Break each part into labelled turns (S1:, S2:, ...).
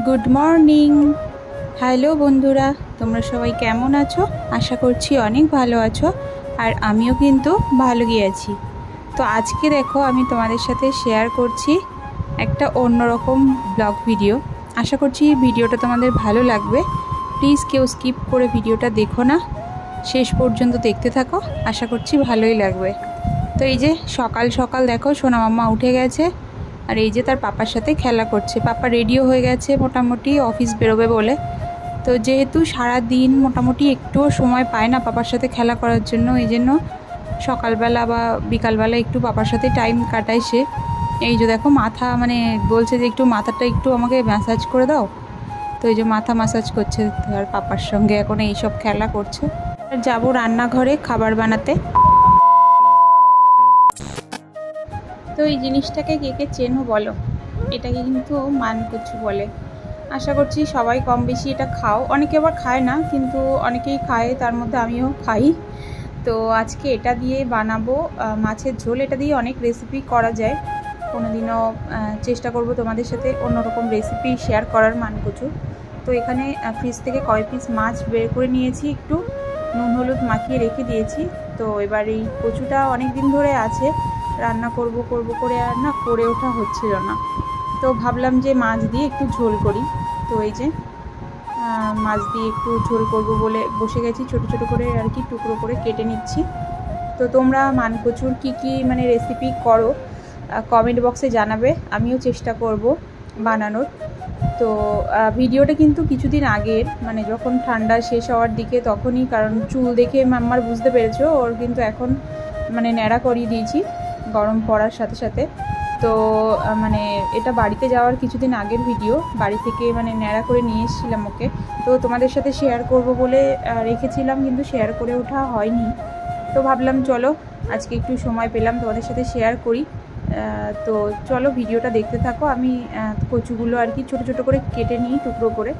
S1: Good morning. Hello বন্ধুরা, তোমরা সবাই কেমন আছো? আশা করছি অনেক ভালো আছো, আর আমিও কিন্তু ভালোই আছি। তো আজকে দেখো আমি তোমাদের সাথে শেয়ার করছি একটা অন্যরকম ব্লগ ভিডিও। আশা করছি ভিডিওটা তোমাদের ভালো লাগবে। প্লিজ কেউ স্কিপ করে ভিডিওটা দেখো না, শেষ পর্যন্ত দেখতে থাকো, আশা করছি ভালোই লাগবে। তো এই যে সকাল সকাল দেখো সোনা মাম্মা উঠে গেছে, আর এই যে তার পাপার সাথে খেলা করছে। পাপা রেডিও হয়ে গেছে মোটামুটি অফিস বেরোবে বলে। তো যেহেতু সারা দিন মোটামুটি একটুও সময় পায় না পাপার সাথে খেলা করার জন্য, এই জন্য সকালবেলা বা বিকালবেলা একটু পাপার সাথে টাইম কাটায় সে। এই যে দেখো মাথা বলছে যে একটু মাথাটা একটু আমাকে ম্যাসাজ করে দাও। তো এই যে মাথা ম্যাসাজ করছে আর পাপার সঙ্গে এখন এইসব খেলা করছে। যাবো রান্নাঘরে খাবার বানাতে। তো এই জিনিসটাকে কে কে চেনো বলো? এটাকে কিন্তু মানকচু বলে। আশা করছি সবাই কম বেশি এটা খাও, অনেকে আবার খায় না, কিন্তু অনেকেই খায়, তার মধ্যে আমিও খাই। তো আজকে এটা দিয়ে বানাবো মাছের ঝোল। এটা দিয়ে অনেক রেসিপি করা যায়, কোনোদিনও চেষ্টা করব তোমাদের সাথে অন্যরকম রেসিপি শেয়ার করার মানকচু। তো এখানে ফ্রিজ থেকে কয় পিস মাছ বের করে নিয়েছি, একটু নুন হলুদ মাখিয়ে রেখে দিয়েছি। তো এবার এই কচুটা অনেক দিন ধরে আছে, রান্না করব করে আর না করে ওঠা হচ্ছিল না। তো ভাবলাম যে মাছ দিয়ে একটু ঝোল করি। তো এই যে মাছ দিয়ে একটু ঝোল করব বলে বসে গেছি, ছোট ছোট করে আর কি টুকরো করে কেটে নিচ্ছি। তো তোমরা মানকচুর কি রেসিপি করো কমেন্ট বক্সে জানাবে, আমিও চেষ্টা করব বানানোর। তো ভিডিওটা কিন্তু কিছুদিন আগের, যখন ঠান্ডা শেষ হওয়ার দিকে তখনই, কারণ চুল দেখে মাম্মার বুঝতে পেরেছো ওর কিন্তু এখন ন্যাড়া করিয়ে দিয়েছি গরম পড়ার সাথে সাথে। তো এটা বাড়িতে যাওয়ার কিছুদিন আগের ভিডিও, বাড়ি থেকে ন্যাড়া করে নিয়ে এসেছিলাম ওকে। তো তোমাদের সাথে শেয়ার করব বলে রেখেছিলাম, কিন্তু শেয়ার করে ওঠা হয়নি। তো ভাবলাম চলো আজকে একটু সময় পেলাম তোমাদের সাথে শেয়ার করি। তো চলো ভিডিওটা দেখতে থাকো। আমি কচুগুলো আর কি ছোট ছোট করে কেটে নিই টুকরো করে।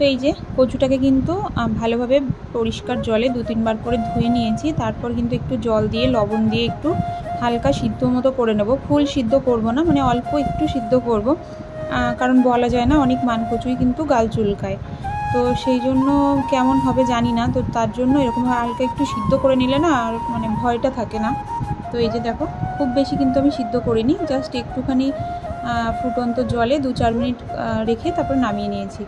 S1: তো এই যে কচুটাকে কিন্তু ভালোভাবে পরিষ্কার জলে 2-3 বার করে ধুয়ে নিয়েছি। তারপর কিন্তু একটু জল দিয়ে লবণ দিয়ে একটু হালকা সিদ্ধ মতো করে নেব। ফুল সিদ্ধ করব না, অল্প একটু সিদ্ধ করব, কারণ বলা যায় না অনেক মানকচুই কিন্তু গাল চুলকায়। তো সেই জন্য কেমন হবে জানি না, তো তার জন্য এরকম হালকা একটু সিদ্ধ করে নিলে না আর ভয়টা থাকে না। তো এই যে দেখো খুব বেশি কিন্তু আমি সিদ্ধ করিনি, জাস্ট একটুখানি ফুটন্ত জলে 2-4 মিনিট রেখে তারপর নামিয়ে নিয়েছি।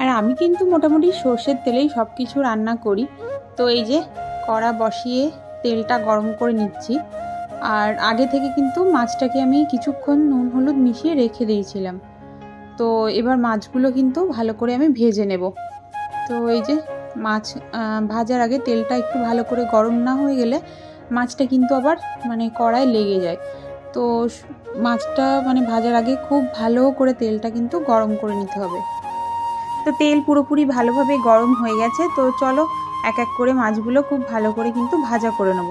S1: আর আমি কিন্তু মোটামুটি সর্ষের তেলেই সব কিছু রান্না করি। তো এই যে কড়া বসিয়ে তেলটা গরম করে নিচ্ছি। আর আগে থেকে কিন্তু মাছটাকে আমি কিছুক্ষণ নুন হলুদ মিশিয়ে রেখে দিয়েছিলাম। তো এবার মাছগুলো কিন্তু ভালো করে আমি ভেজে নেব। তো এই যে মাছ ভাজার আগে তেলটা একটু ভালো করে গরম না হয়ে গেলে মাছটা কিন্তু আবার কড়ায় লেগে যায়। তো মাছটা ভাজার আগে খুব ভালো করে তেলটা কিন্তু গরম করে নিতে হবে। তো তেল পুরোপুরি ভালোভাবে গরম হয়ে গেছে। তো চলো এক এক করে মাছগুলো খুব ভালো করে কিন্তু ভাজা করে নেব।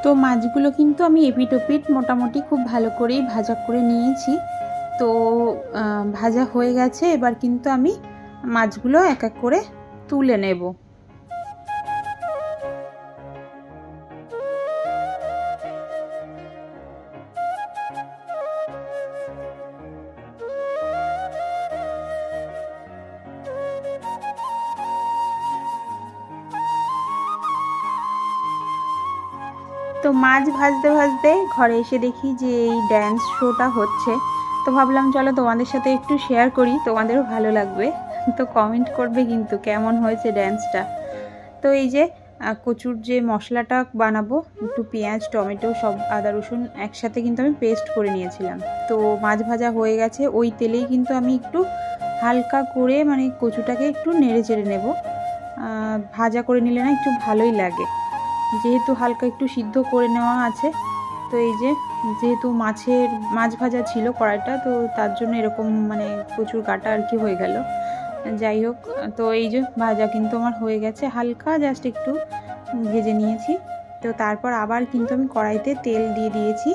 S1: তো মাছগুলো কিন্তু আমি এপিট ওপিট মোটামুটি খুব ভালো করেই ভাজা করে নিয়েছি। তো ভাজা হয়ে গেছে, এবার কিন্তু আমি মাছগুলো এক এক করে তুলে নেব। মাছ ভাজতে ভাজতে ঘরে এসে দেখি যে এই ড্যান্স শোটা হচ্ছে। তো ভাবলাম চলো তোমাদের সাথে একটু শেয়ার করি, তোমাদেরও ভালো লাগবে। তো কমেন্ট করবে কিন্তু কেমন হয়েছে ড্যান্সটা। তো এই যে কচুর যে মশলাটা বানাবো, একটু পেঁয়াজ টমেটো সব আদা রসুন একসাথে কিন্তু আমি পেস্ট করে নিয়েছিলাম। তো মাছ ভাজা হয়ে গেছে, ওই তেলেই কিন্তু আমি একটু হালকা করে মানে কচুটাকে একটু নেড়ে চেড়ে নেব। ভাজা করে নিলে না একটু ভালোই লাগে, যেহেতু হালকা একটু সিদ্ধ করে নেওয়া আছে। তো এই যে যেহেতু মাছ ভাজা ছিল কড়াইটা, তো তার জন্য এরকম মানে কচুর কাটা আর কি হয়ে গেল। যাই হোক, তো এই যে ভাজা কিন্তু আমার হয়ে গেছে, হালকা জাস্ট একটু ভেজে নিয়েছি। তো তারপর আবার কিন্তু আমি কড়াইতে তেল দিয়ে দিয়েছি।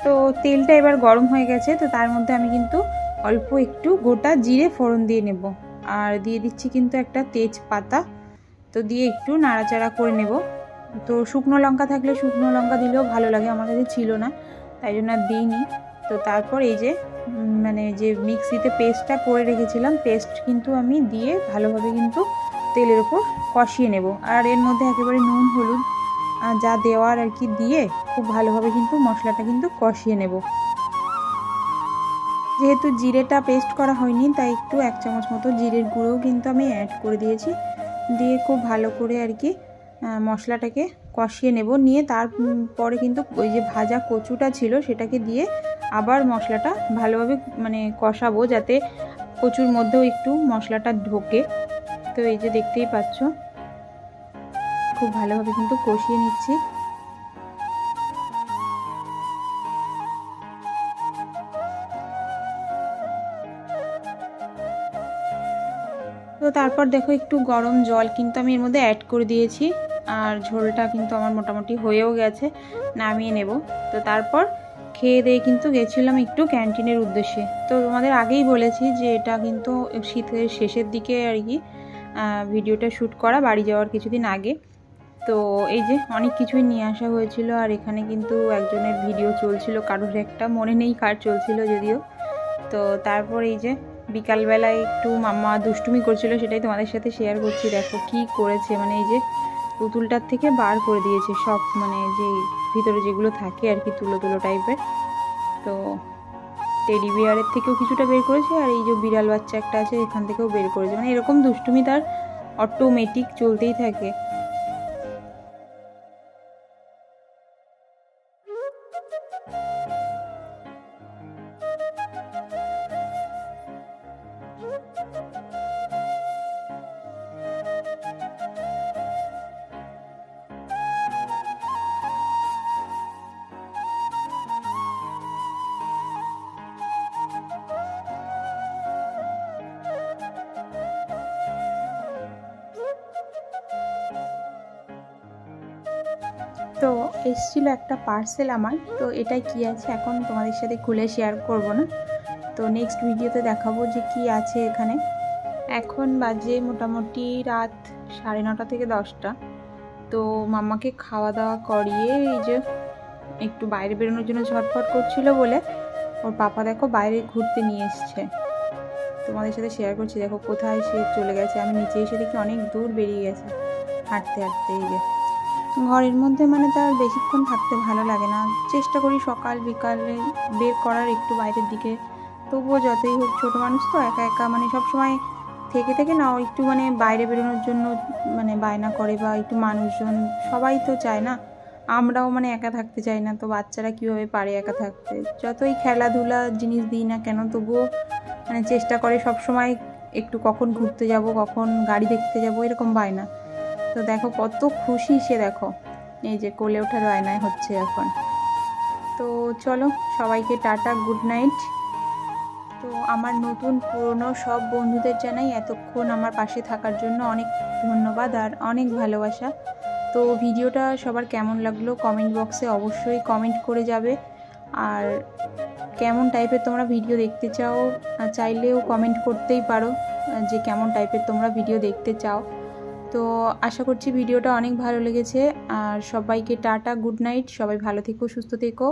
S1: তো তেলটা এবার গরম হয়ে গেছে, তো তার মধ্যে আমি কিন্তু অল্প একটু গোটা জিরে ফোড়ন দিয়ে নেব, আর দিয়ে দিচ্ছি কিন্তু একটা তেজপাতা। তো দিয়ে একটু নাড়াচাড়া করে নেব। তো শুকনো লঙ্কা থাকলে শুকনো লঙ্কা দিলেও ভালো লাগে, আমার কাছে ছিল না তাই জন্য আর দিইনি। তো তারপর এই যে মানে যে মিক্সিতে পেস্টটা করে রেখেছিলাম, পেস্ট কিন্তু আমি দিয়ে ভালোভাবে কিন্তু তেলের উপর কষিয়ে নেব। আর এর মধ্যে একেবারে নুন হলুদ যা দেওয়ার আর কি দিয়ে খুব ভালোভাবে কিন্তু মশলাটা কিন্তু কষিয়ে নেব। যেহেতু জিরেটা পেস্ট করা হয়নি, তাই একটু 1 চামচ মতো জিরের গুঁড়োও কিন্তু আমি অ্যাড করে দিয়েছি। দিয়ে খুব ভালো করে আর কি মশলাটাকে কষিয়ে নেব। নিয়ে তারপরে কিন্তু ওই যে ভাজা কচুটা ছিল সেটাকে দিয়ে আবার মশলাটা ভালোভাবে মানে কষাবো, যাতে কচুর মধ্যেও একটু মশলাটা ঢোকে। তো এই যে দেখতেই পাচ্ছ খুব ভালোভাবে কিন্তু কষিয়ে নিচ্ছি। তো তারপর দেখো একটু গরম জল কিন্তু আমি এর মধ্যে অ্যাড করে দিয়েছি, আর ঝোলটা কিন্তু আমার মোটামুটি হয়েও গেছে, নামিয়ে নেব। তো তারপর খেয়ে দিয়ে কিন্তু গেছিলাম একটু ক্যান্টিনের উদ্দেশ্যে। তো তোমাদের আগেই বলেছি যে এটা কিন্তু শীতের শেষের দিকে আর কি ভিডিওটা শ্যুট করা, বাড়ি যাওয়ার কিছুদিন আগে। তো এই যে অনেক কিছুই নিয়ে আসা হয়েছিল, আর এখানে কিন্তু একজনের ভিডিও চলছিল, কারোর একটা মনে নেই কার চলছিল যদিও। তো তারপর এই যে বিকালবেলায় একটু মাম্মা দুষ্টুমি করছিল, সেটাই তোমাদের সাথে শেয়ার করছি। দেখো কি করেছে, মানে এই যে পুতুলটার থেকে বার করে দিয়েছে সব, মানে যে ভিতরে যেগুলো থাকে আর কি তুলো তুলো টাইপের। তো টেডি বিয়ারের থেকেও কিছুটা বের করেছে, আর এই যে বিড়াল বাচ্চা একটা আছে এখান থেকেও বের করেছে। মানে এরকম দুষ্টুমি তার অটোমেটিক চলতেই থাকে। তো এসেছিল একটা পার্সেল আমার, তো এটাই কি আছে এখন তোমাদের সাথে খুলে শেয়ার করব না, তো নেক্সট ভিডিওতে দেখাবো যে কি আছে এখানে। এখন বাজে মোটামুটি রাত 9:30 থেকে 10টা। তো মাম্মাকে খাওয়া দাওয়া করিয়ে এই যে একটু বাইরে বেরোনোর জন্য ঝটফট করছিল বলে ওর পাপা দেখো বাইরে ঘুরতে নিয়ে এসছে। তোমাদের সাথে শেয়ার করছি, দেখো কোথায় সে চলে গেছে। আমি নিচে এসে দেখি অনেক দূর বেরিয়ে গেছে হাঁটতে হাঁটতে। এই যে ঘরের মধ্যে মানে তার বেশিক্ষণ থাকতে ভালো লাগে না, চেষ্টা করি সকাল বিকালে বের করার একটু বাইরের দিকে। তবুও যতই হোক ছোটো মানুষ তো একা একা মানে সবসময় থেকে থেকে না একটু মানে বাইরে বেরোনোর জন্য মানে বায়না করে, বা একটু মানুষজন সবাই তো চায় না, আমরাও মানে একা থাকতে চাই না। তো বাচ্চারা কীভাবে পারে একা থাকতে, যতই খেলাধুলা জিনিস দিই না কেন তবুও মানে চেষ্টা করে সবসময় একটু কখন ঘুরতে যাব, কখন গাড়ি দেখতে যাব, এরকম বায়না। তো দেখো কত খুশি সে, দেখো এই যে কোলে ওঠার বায়নায় হচ্ছে এখন। তো চলো সবাইকে টাটা, গুড নাইট। তো আমার নতুন পুরনো সব বন্ধুদের জানাই এতক্ষণ আমার পাশে থাকার জন্য অনেক ধন্যবাদ আর অনেক ভালোবাসা। তো ভিডিওটা সবার কেমন লাগলো কমেন্ট বক্সে অবশ্যই কমেন্ট করে যাবে। আর কেমন টাইপের তোমরা ভিডিও দেখতে চাও চাইলেও কমেন্ট করতেই পারো যে কেমন টাইপের তোমরা ভিডিও দেখতে চাও। তো আশা করছি ভিডিওটা অনেক ভালো লেগেছে। আর সবাইকে টাটা, গুড নাইট, সবাই ভালো থেকো, সুস্থ থেকো।